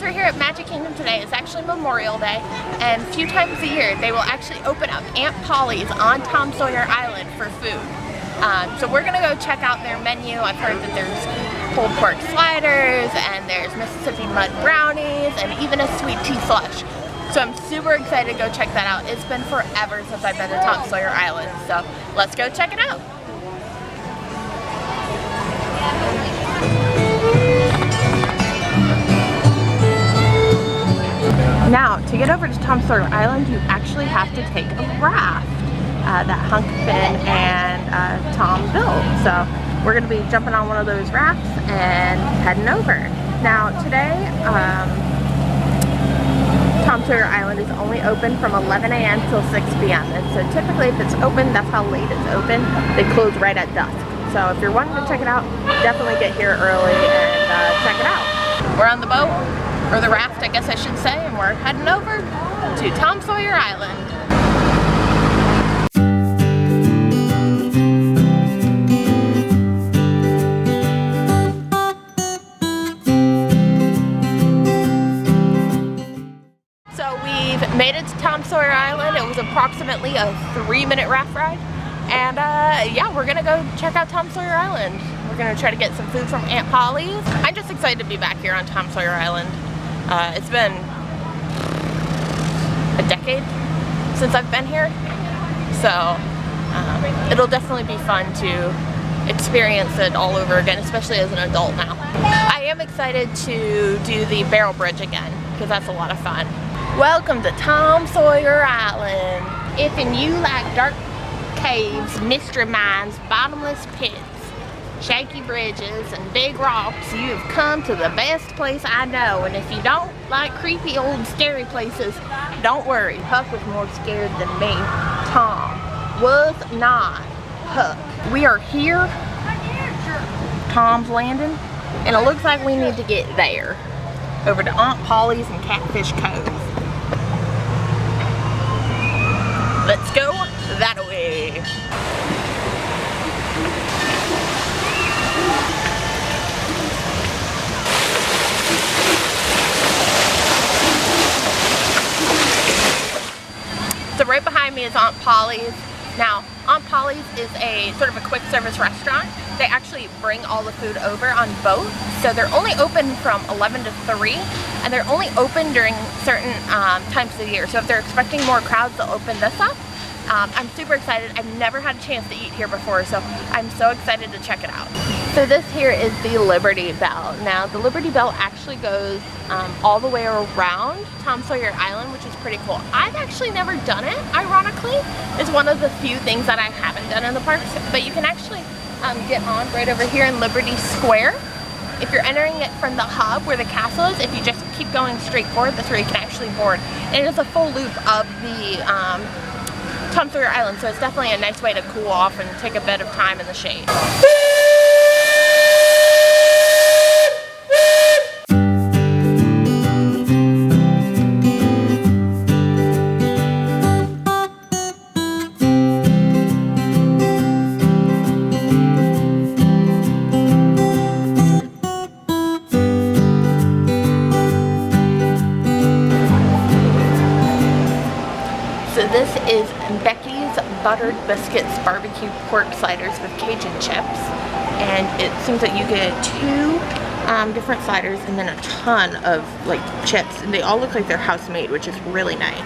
we're here at Magic Kingdom today. It's actually Memorial Day, and a few times a year they will actually open up Aunt Polly's on Tom Sawyer Island for food. So we're gonna go check out their menu. I've heard that there's pulled pork sliders, and there's Mississippi mud brownies, and even a sweet tea slush. So I'm super excited to go check that out. It's been forever since I've been to Tom Sawyer Island, so let's go check it out. Now, to get over to Tom Sawyer Island, you actually have to take a raft that Hunk, Finn, and Tom built. So we're going to be jumping on one of those rafts and heading over. Now, today, Tom Sawyer Island is only open from 11 a.m. till 6 p.m. And so typically if it's open, that's how late it's open. They close right at dusk. So if you're wanting to check it out, definitely get here early and check it out. We're on the boat. Or the raft, I guess I should say, and we're heading over to Tom Sawyer Island. So we've made it to Tom Sawyer Island. It was approximately a 3-minute raft ride. And yeah, we're gonna go check out Tom Sawyer Island. We're gonna try to get some food from Aunt Polly's. I'm just excited to be back here on Tom Sawyer Island. It's been a decade since I've been here, so it'll definitely be fun to experience it all over again, especially as an adult now. I am excited to do the barrel bridge again, because that's a lot of fun. Welcome to Tom Sawyer Island. If and you like dark caves, mystery mines, bottomless pits, shaky bridges, and big rocks, you have come to the best place I know. And if you don't like creepy old scary places, don't worry. Huck was more scared than me. Tom was not Huck. We are here, Tom's Landing, and it looks like we need to get there, over to Aunt Polly's and Catfish Cove. Let's go that way. So right behind me is Aunt Polly's. Now, Aunt Polly's is a sort of a quick service restaurant. They actually bring all the food over on boat. So they're only open from 11 to 3, and they're only open during certain times of the year. So if they're expecting more crowds, they'll open this up. I'm super excited. I've never had a chance to eat here before, so I'm so excited to check it out. So this here is the Liberty Bell. Now the Liberty Bell actually goes all the way around Tom Sawyer Island, which is pretty cool. I've actually never done it, ironically. It's one of the few things that I haven't done in the parks, but you can actually get on right over here in Liberty Square. If you're entering it from the hub where the castle is, if you just keep going straight forward, that's where you can actually board. And it is a full loop of the Tom Sawyer Island, so it's definitely a nice way to cool off and take a bit of time in the shade. So this is Becky's Buttered Biscuits Barbecue Pork Sliders with Cajun chips. And it seems that you get 2 different sliders and then a ton of like chips. And they all look like they're house made, which is really nice.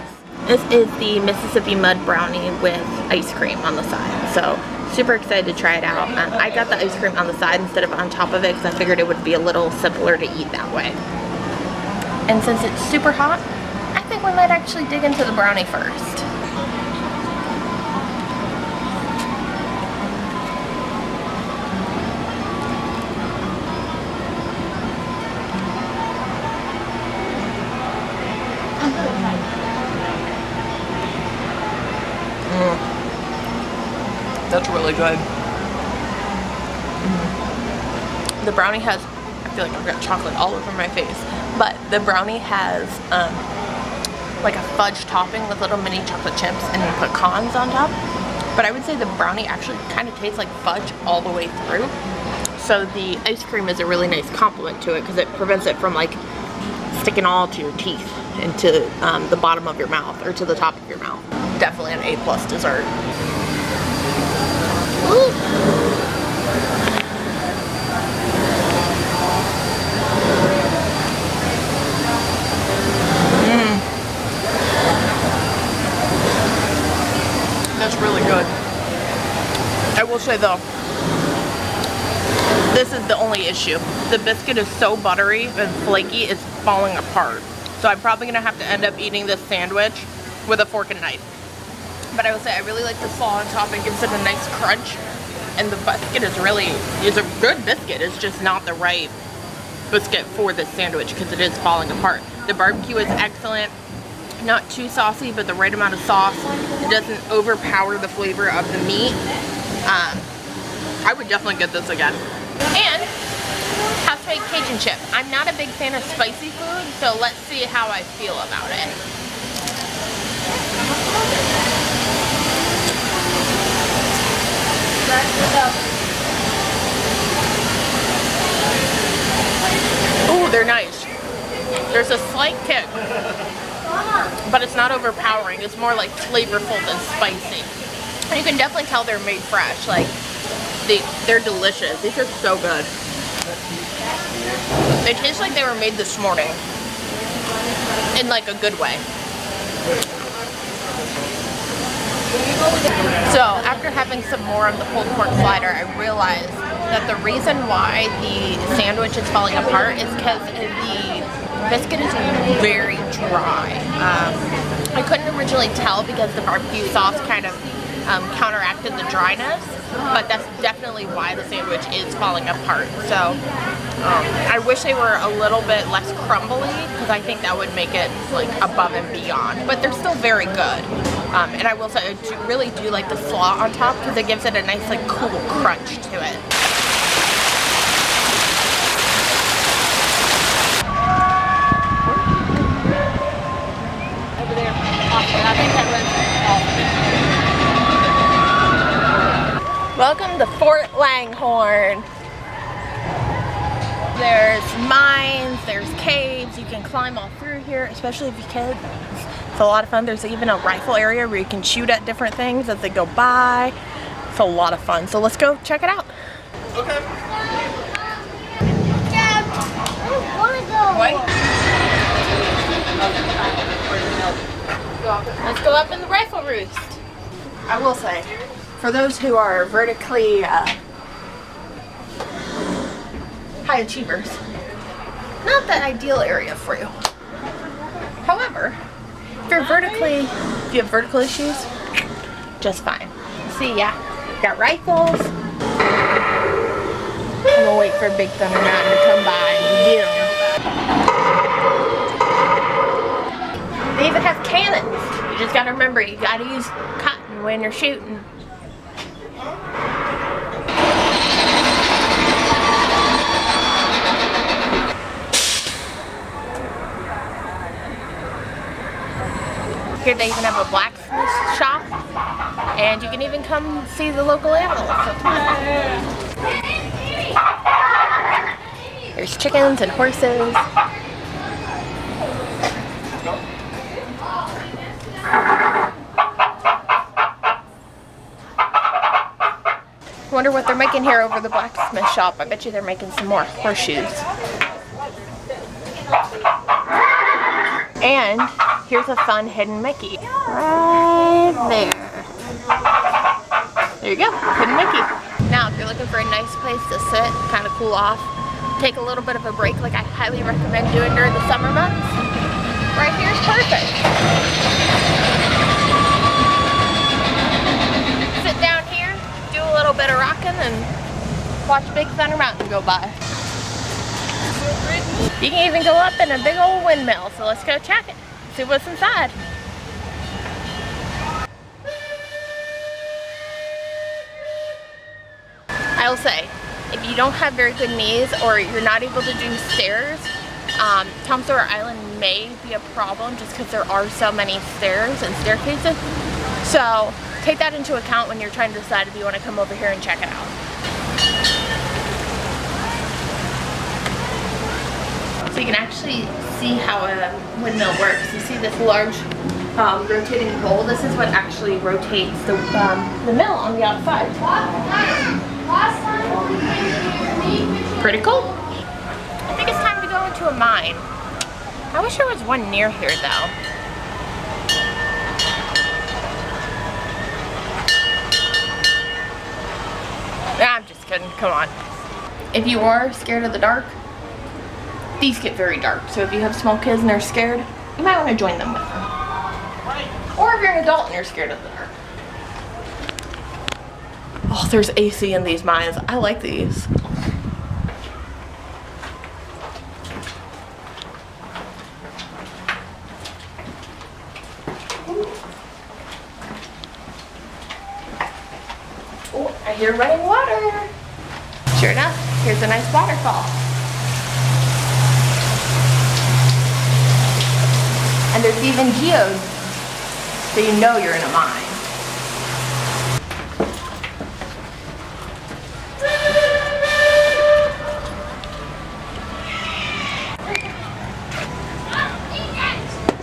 This is the Mississippi Mud Brownie with ice cream on the side. So super excited to try it out. I got the ice cream on the side instead of on top of it because I figured it would be a little simpler to eat that way. And since it's super hot, I think we might actually dig into the brownie first. That's really good. The brownie has, I feel like I've got chocolate all over my face, but the brownie has like a fudge topping with little mini chocolate chips and pecans on top. But I would say the brownie actually kind of tastes like fudge all the way through. So the ice cream is a really nice complement to it because it prevents it from like sticking all to your teeth and to the bottom of your mouth or to the top of your mouth. Definitely an A+ dessert. Ooh. That's really good. I will say though, this is the only issue. The biscuit is so buttery and flaky, it's falling apart. So I'm probably gonna have to end up eating this sandwich with a fork and knife. But I will say I really like the slaw on top. It gives it a nice crunch. And the biscuit is a good biscuit. It's just not the right biscuit for this sandwich because it is falling apart. The barbecue is excellent. Not too saucy, but the right amount of sauce. It doesn't overpower the flavor of the meat. I would definitely get this again. And house-made Cajun chip. I'm not a big fan of spicy food, so let's see how I feel about it. Ooh, they're nice. There's a slight kick, but it's not overpowering. It's more like flavorful than spicy. And you can definitely tell they're made fresh. Like, they're delicious. These are so good. They taste like they were made this morning. In like a good way. So, after having some more of the pulled pork slider, I realized that the reason why the sandwich is falling apart is because the biscuit is very dry. I couldn't originally tell because the barbecue sauce kind of counteracted the dryness, but that's definitely why the sandwich is falling apart. So I wish they were a little bit less crumbly because I think that would make it like above and beyond, but they're still very good. And I will say I really do like the slaw on top because it gives it a nice like cool crunch to it. Over there. Awesome. I think that was awesome. Welcome to Fort Langhorne. There's mines, there's caves, you can climb all through here, especially if you can. It's a lot of fun. There's even a rifle area where you can shoot at different things as they go by. It's a lot of fun. So let's go check it out. Okay. Dad, I want to go. Wait. Let's go up in the rifle roost. I will say, for those who are vertically high achievers, not the ideal area for you. However, if you have vertical issues, just fine. See ya. Got rifles. I'm gonna wait for Big Thunder Mountain to come by and get them. They even have cannons. You just gotta remember, you gotta use cotton when you're shooting. Here they even have a blacksmith shop, and you can even come see the local animals. There's chickens and horses. Wonder what they're making here over the blacksmith shop. I bet you they're making some more horseshoes. And here's a fun hidden Mickey. Right there. There you go, hidden Mickey. Now, if you're looking for a nice place to sit, kind of cool off, take a little bit of a break like I highly recommend doing during the summer months, right here is perfect. Sit down here, do a little bit of rocking, and watch Big Thunder Mountain go by. You can even go up in a big old windmill, so let's go check it, see what's inside. I will say, if you don't have very good knees or you're not able to do stairs, Tom Sawyer Island may be a problem just because there are so many stairs and staircases. So take that into account when you're trying to decide if you want to come over here and check it out. So you can actually see how a windmill works. You see this large rotating pole? This is what actually rotates the mill on the outside. Pretty cool. I think it's time to go into a mine. I wish there was one near here though. I'm just kidding, come on. If you are scared of the dark, these get very dark. So if you have small kids and they're scared, you might want to join them with them. Or if you're an adult and you're scared of the dark. Oh, there's AC in these mines. I like these. Oh, I hear running water. Sure enough, here's a nice waterfall. And there's even geodes, so you know you're in a mine.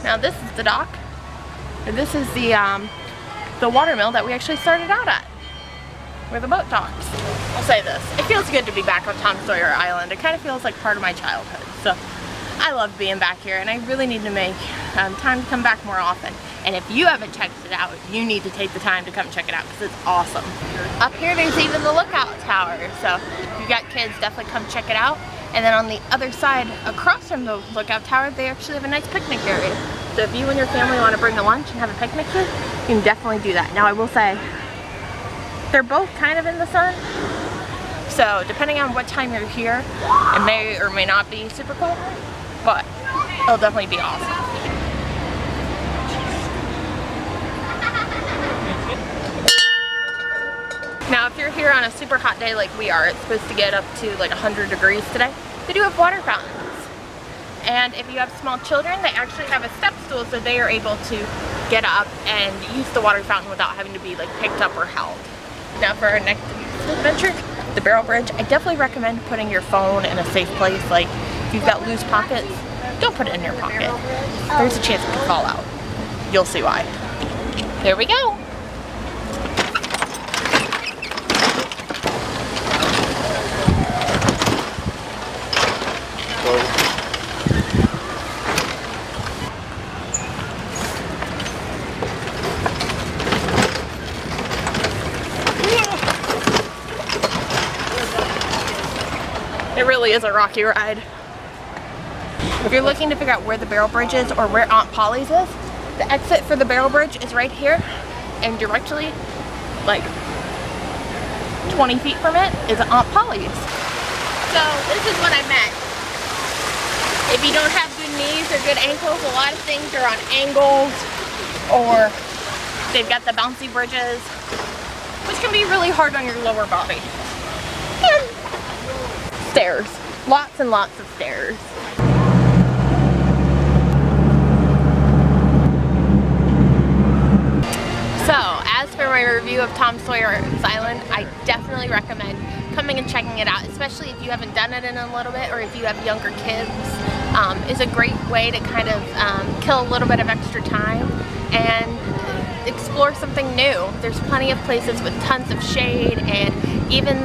Now this is the dock. This is the water mill that we actually started out at, where the boat docks. I'll say this, it feels good to be back on Tom Sawyer Island. It kind of feels like part of my childhood. So I love being back here, and I really need to make time to come back more often. And if you haven't checked it out, you need to take the time to come check it out because it's awesome. Up here there's even the lookout tower, so if you've got kids, definitely come check it out. And then on the other side, across from the lookout tower, they actually have a nice picnic area. So if you and your family want to bring a lunch and have a picnic here, you can definitely do that. Now I will say, they're both kind of in the sun, so depending on what time you're here, it may or may not be super cool, but it'll definitely be awesome. Now if you're here on a super hot day like we are, it's supposed to get up to like 100 degrees today, they do have water fountains. And if you have small children, they actually have a step stool so they are able to get up and use the water fountain without having to be like picked up or held. Now for our next adventure, the barrel bridge, I definitely recommend putting your phone in a safe place. Like if you've got loose pockets, don't put it in your pocket. There's a chance it could fall out. You'll see why. Here we go. It really is a rocky ride. If you're looking to figure out where the barrel bridge is or where Aunt Polly's is, the exit for the barrel bridge is right here, and directly, like 20 feet from it, is Aunt Polly's. So this is what I meant. If you don't have good knees or good ankles, a lot of things are on angles, or they've got the bouncy bridges, which can be really hard on your lower body. And stairs. Lots and lots of stairs. So, as for my review of Tom Sawyer Island, I definitely recommend coming and checking it out, especially if you haven't done it in a little bit or if you have younger kids. It's a great way to kind of kill a little bit of extra time and explore something new. There's plenty of places with tons of shade and even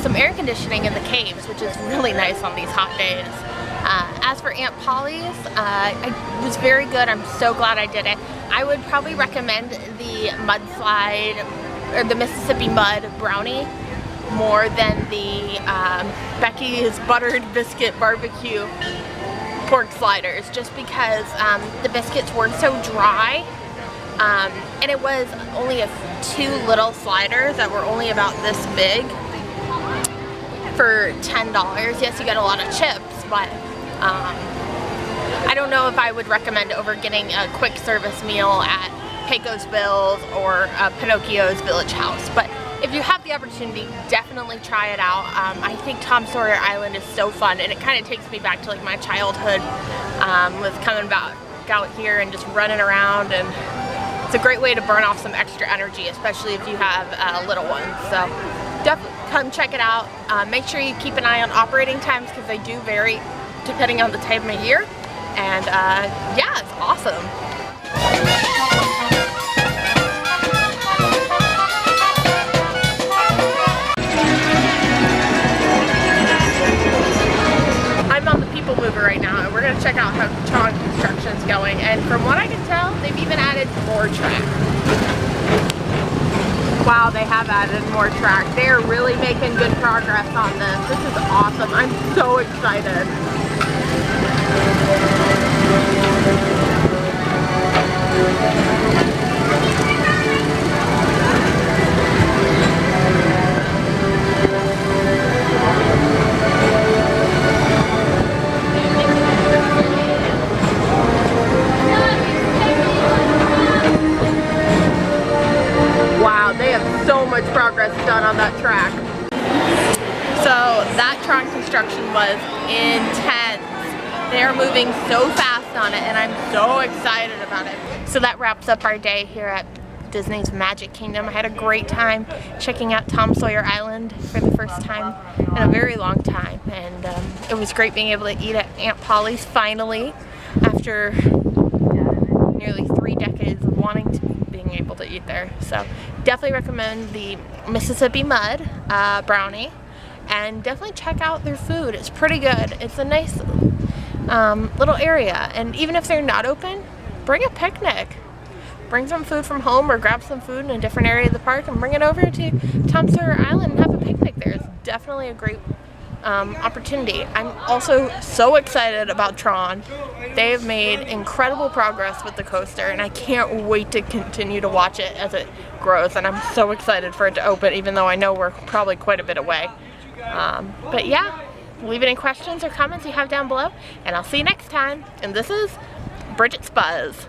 some air conditioning in the caves, which is really nice on these hot days. As for Aunt Polly's, it was very good. I'm so glad I did it. I would probably recommend the mudslide or the Mississippi Mud brownie more than the Becky's Buttered Biscuit Barbecue pork sliders, just because the biscuits were so dry, and it was only two little sliders that were only about this big for $10. Yes, you got a lot of chips, but I don't know if I would recommend over getting a quick service meal at Pecos Bill's or Pinocchio's Village House. But if you have the opportunity, definitely try it out. I think Tom Sawyer Island is so fun, and it kind of takes me back to like my childhood with coming out here and just running around, and it's a great way to burn off some extra energy, especially if you have little ones. So definitely come check it out. Make sure you keep an eye on operating times because they do vary depending on the time of year. And yeah, it's awesome. I'm on the Peoplemover right now, and we're going to check out how Tron Construction is going. And from what I can tell, they've even added more track. Wow, they have added more track. They are really making good progress on this. This is awesome. I'm so excited. Wow, they have so much progress done on that track. So that Tron Construction was intense. They are moving so fast on it, and I'm so excited about it. So that wraps up our day here at Disney's Magic Kingdom. I had a great time checking out Tom Sawyer Island for the first time in a very long time, and it was great being able to eat at Aunt Polly's finally after nearly 3 decades of wanting to being able to eat there. So definitely recommend the Mississippi Mud brownie, and definitely check out their food. It's pretty good. It's a nice little area, and even if they're not open, bring a picnic. Bring some food from home or grab some food in a different area of the park and bring it over to Tom Sawyer Island and have a picnic there. It's definitely a great opportunity. I'm also so excited about Tron. They have made incredible progress with the coaster, and I can't wait to continue to watch it as it grows, and I'm so excited for it to open, even though I know we're probably quite a bit away. But yeah, leave any questions or comments you have down below, and I'll see you next time. And this is Bridgette's Buzz.